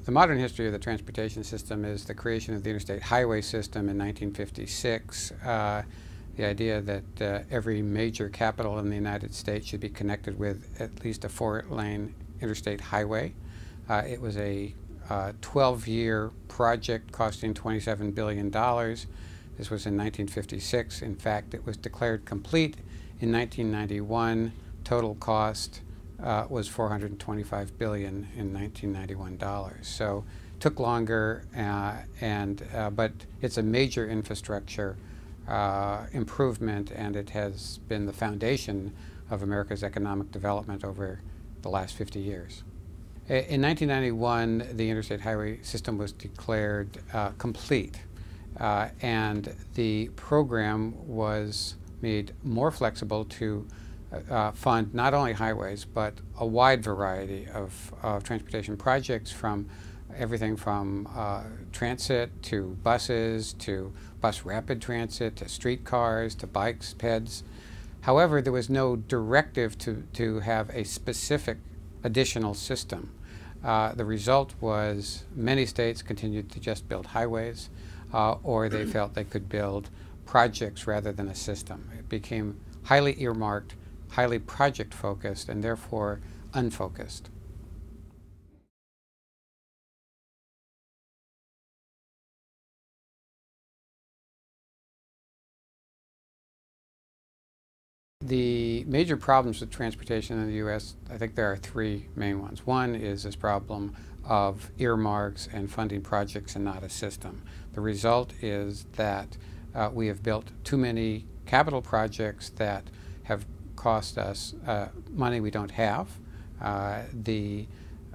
The modern history of the transportation system is the creation of the interstate highway system in 1956. The idea that every major capital in the United States should be connected with at least a 4-lane interstate highway. It was a 12-year project costing $27 billion. This was in 1956. In fact, it was declared complete in 1991. Total cost was $425 billion in 1991 dollars. So it took longer, but it's a major infrastructure improvement, and it has been the foundation of America's economic development over the last 50 years. In 1991, the interstate highway system was declared complete, and the program was made more flexible to fund not only highways, but a wide variety of transportation projects, from everything from transit to buses to bus rapid transit to streetcars to bikes, peds. However, there was no directive to have a specific additional system. The result was many states continued to just build highways, or they felt they could build projects rather than a system. It became highly earmarked, highly project-focused, and therefore unfocused. The major problems with transportation in the U.S., I think there are three main ones. One is this problem of earmarks and funding projects and not a system. The result is that we have built too many capital projects that have cost us money we don't have. The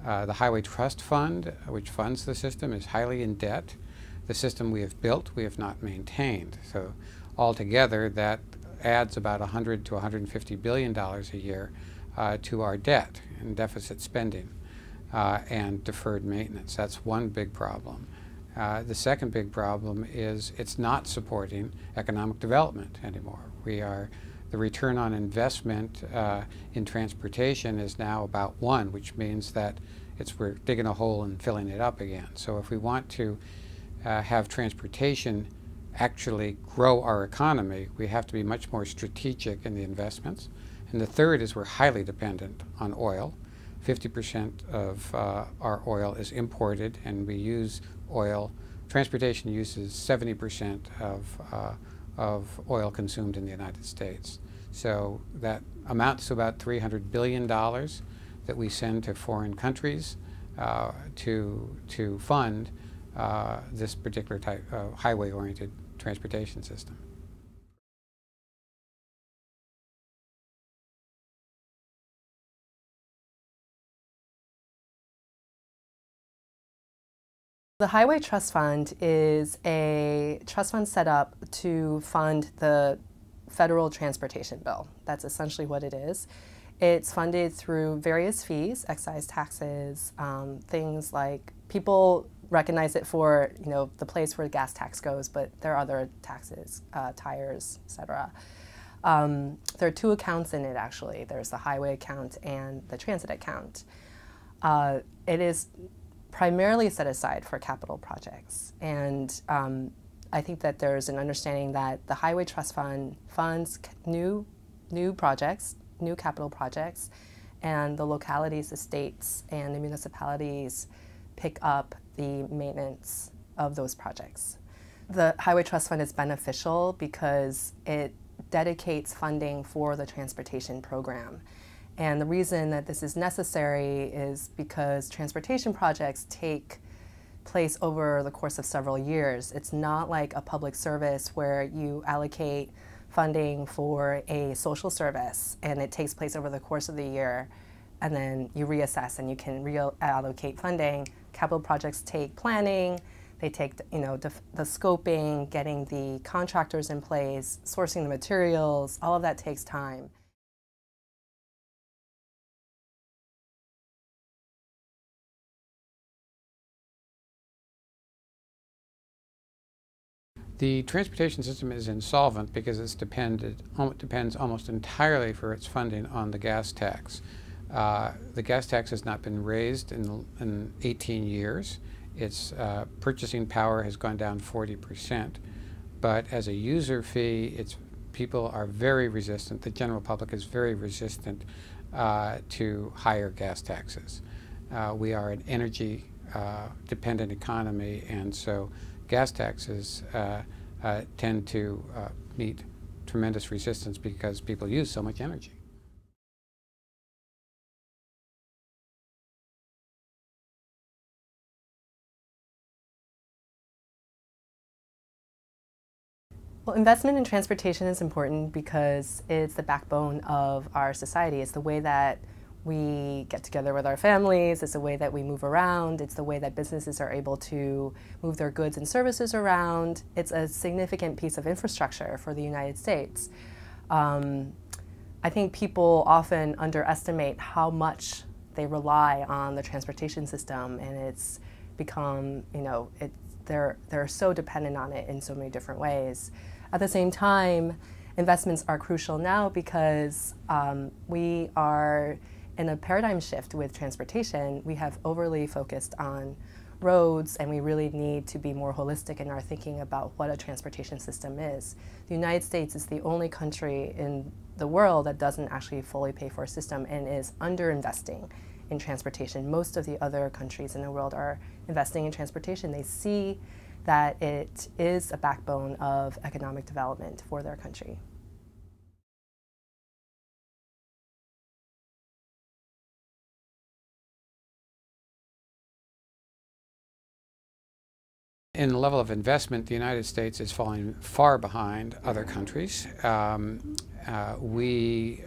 Highway Trust Fund, which funds the system, is highly in debt. The system we have built, we have not maintained. So altogether, that adds about $100 to $150 billion a year to our debt and deficit spending and deferred maintenance. That's one big problem. The second big problem is it's not supporting economic development anymore. The return on investment in transportation is now about 1, which means that we're digging a hole and filling it up again. So if we want to have transportation actually grow our economy, we have to be much more strategic in the investments. And the third is we're highly dependent on oil. 50% of our oil is imported, and we use oil. Transportation uses 70% of oil consumed in the United States. So that amounts to about $300 billion that we send to foreign countries to fund this particular type of highway-oriented transportation system. The Highway Trust Fund is a trust fund set up to fund the federal transportation bill. That's essentially what it is. It's funded through various fees, excise taxes, things like people recognize it for, the place where gas tax goes, but there are other taxes, tires, etc. There are 2 accounts in it, actually. There's the highway account and the transit account. It is primarily set aside for capital projects, and I think that there's an understanding that the Highway Trust Fund funds new projects, new capital projects, and the localities, the states, and the municipalities pick up the maintenance of those projects. The Highway Trust Fund is beneficial because it dedicates funding for the transportation program. And the reason that this is necessary is because transportation projects take place over the course of several years. It's not like a public service where you allocate funding for a social service and it takes place over the course of the year, and then you reassess and you can reallocate funding. Capital projects take planning, they take the scoping, getting the contractors in place, sourcing the materials, all of that takes time. The transportation system is insolvent because it depends almost entirely for its funding on the gas tax. The gas tax has not been raised in 18 years. Its purchasing power has gone down 40%. But as a user fee, people are very resistant. The general public is very resistant to higher gas taxes. We are an energy dependent economy, and so gas taxes tend to meet tremendous resistance because people use so much energy. Well, investment in transportation is important because it's the backbone of our society. It's the way that we get together with our families, it's the way that we move around, it's the way that businesses are able to move their goods and services around. It's a significant piece of infrastructure for the United States. I think people often underestimate how much they rely on the transportation system, and it's become, they're so dependent on it in so many different ways. At the same time, investments are crucial now because we are in a paradigm shift with transportation. We have overly focused on roads, and we really need to be more holistic in our thinking about what a transportation system is. The United States is the only country in the world that doesn't actually fully pay for a system and is underinvesting in transportation. Most of the other countries in the world are investing in transportation. They see that it is a backbone of economic development for their country. In the level of investment, the United States is falling far behind other countries. We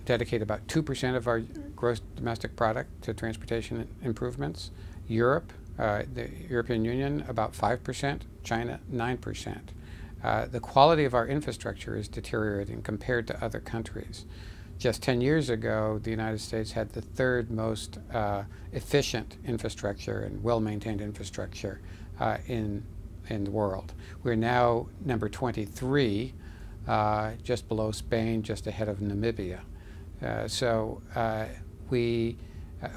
dedicate about 2% of our gross domestic product to transportation improvements. Europe, the European Union, about 5%, China, 9%. The quality of our infrastructure is deteriorating compared to other countries. Just 10 years ago, the United States had the third most efficient infrastructure and well-maintained infrastructure in the world. We're now number 23, just below Spain, just ahead of Namibia.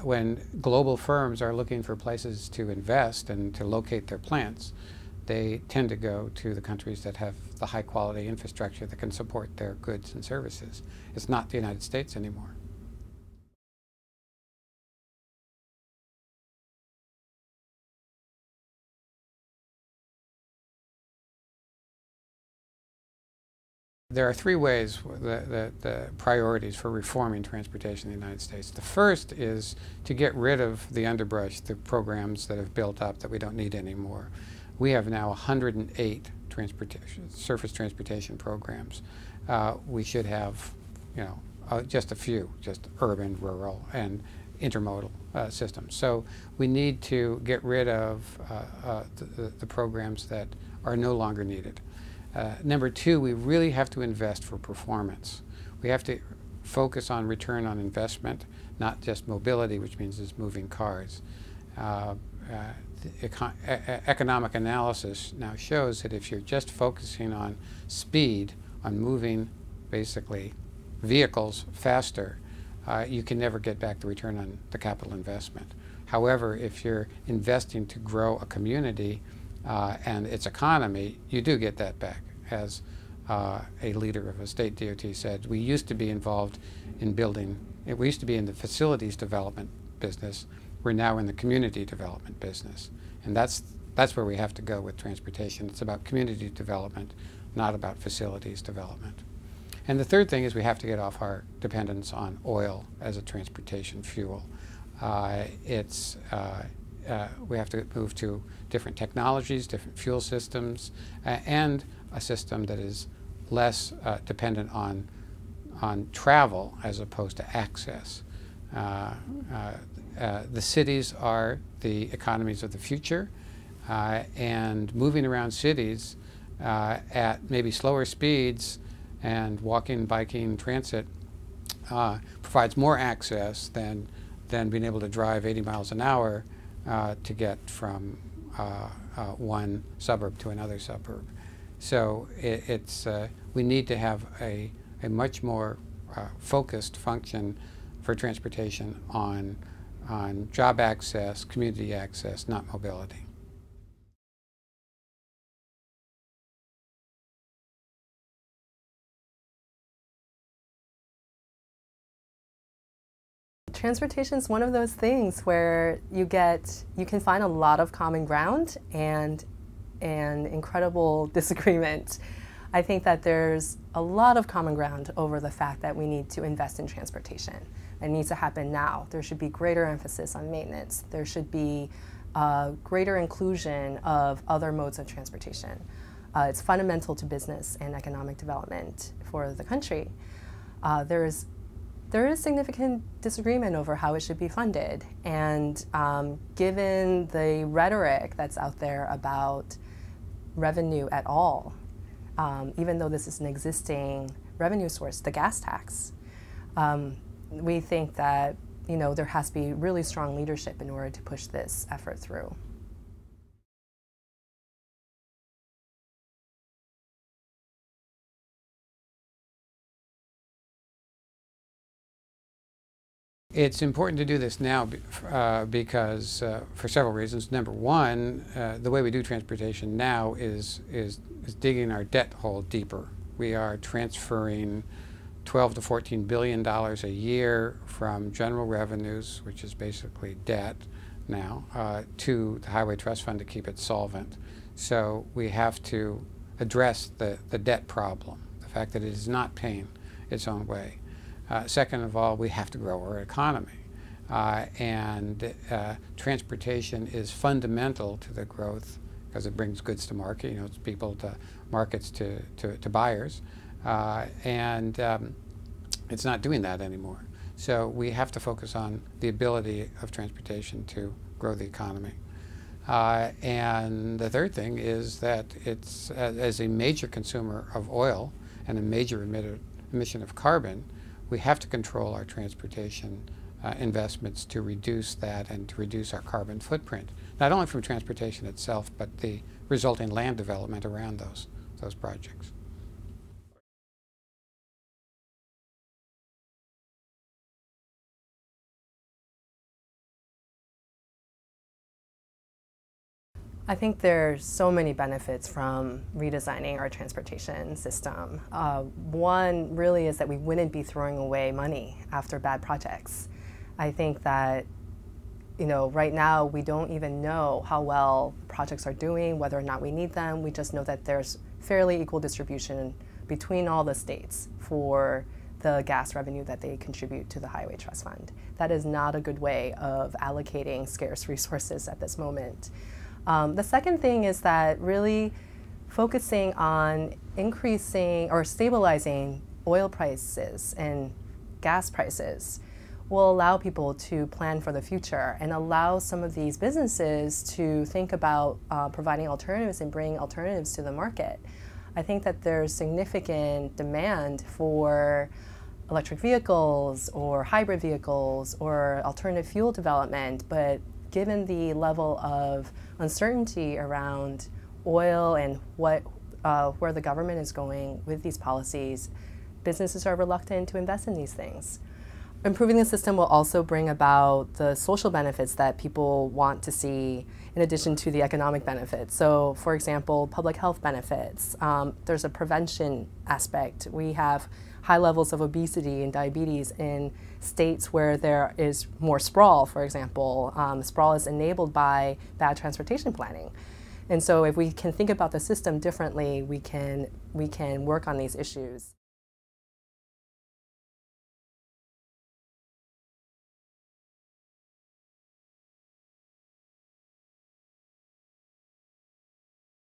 When global firms are looking for places to invest and to locate their plants, they tend to go to the countries that have the high quality infrastructure that can support their goods and services. It's not the United States anymore. There are three ways, the priorities for reforming transportation in the United States. The first is to get rid of the underbrush, the programs that have built up that we don't need anymore. We have now 108 surface transportation programs. We should have, just a few, just urban, rural, and intermodal systems. So we need to get rid of the programs that are no longer needed. Number two, we really have to invest for performance. We have to focus on return on investment, not just mobility, which means it's moving cars. Economic analysis now shows that if you're just focusing on speed, on moving basically vehicles faster, you can never get back the return on the capital investment. However, if you're investing to grow a community and its economy, you do get that back. As a leader of a state DOT said, we used to be involved in building, we used to be in the facilities development business. We're now in the community development business. And that's where we have to go with transportation. It's about community development, not about facilities development. And the third thing is we have to get off our dependence on oil as a transportation fuel. We have to move to different technologies, different fuel systems, and a system that is less dependent on travel as opposed to access. The cities are the economies of the future, and moving around cities at maybe slower speeds and walking, biking, transit provides more access than being able to drive 80 miles an hour to get from one suburb to another suburb. So we need to have a much more focused function for transportation on job access, community access, not mobility. Transportation is one of those things where you can find a lot of common ground and incredible disagreement. I think that there's a lot of common ground over the fact that we need to invest in transportation. It needs to happen now. There should be greater emphasis on maintenance. There should be greater inclusion of other modes of transportation. It's fundamental to business and economic development for the country. There is significant disagreement over how it should be funded, and given the rhetoric that's out there about revenue at all, even though this is an existing revenue source, the gas tax, we think that there has to be really strong leadership in order to push this effort through. It's important to do this now because for several reasons. Number one, the way we do transportation now is digging our debt hole deeper. We are transferring $12 to $14 billion a year from general revenues, which is basically debt now, to the Highway Trust Fund to keep it solvent. So we have to address the debt problem, the fact that it is not paying its own way. Second of all, we have to grow our economy. Transportation is fundamental to the growth because it brings goods to market, it's people to markets to buyers. It's not doing that anymore. So we have to focus on the ability of transportation to grow the economy. And the third thing is that it's, as a major consumer of oil and a major emission of carbon, we have to control our transportation investments to reduce that and to reduce our carbon footprint, not only from transportation itself, but the resulting land development around those projects. I think there's so many benefits from redesigning our transportation system. One really is that we wouldn't be throwing away money after bad projects. I think that right now we don't even know how well projects are doing, whether or not we need them. We just know that there's fairly equal distribution between all the states for the gas revenue that they contribute to the Highway Trust Fund. That is not a good way of allocating scarce resources at this moment. The second thing is that really focusing on increasing or stabilizing oil prices and gas prices will allow people to plan for the future and allow some of these businesses to think about providing alternatives and bringing alternatives to the market. I think that there's significant demand for electric vehicles or hybrid vehicles or alternative fuel development, but given the level of uncertainty around oil and where the government is going with these policies, businesses are reluctant to invest in these things. Improving the system will also bring about the social benefits that people want to see in addition to the economic benefits. So, for example, public health benefits. There's a prevention aspect. We have high levels of obesity and diabetes in states where there is more sprawl, for example. Sprawl is enabled by bad transportation planning. And so if we can think about the system differently, we can work on these issues.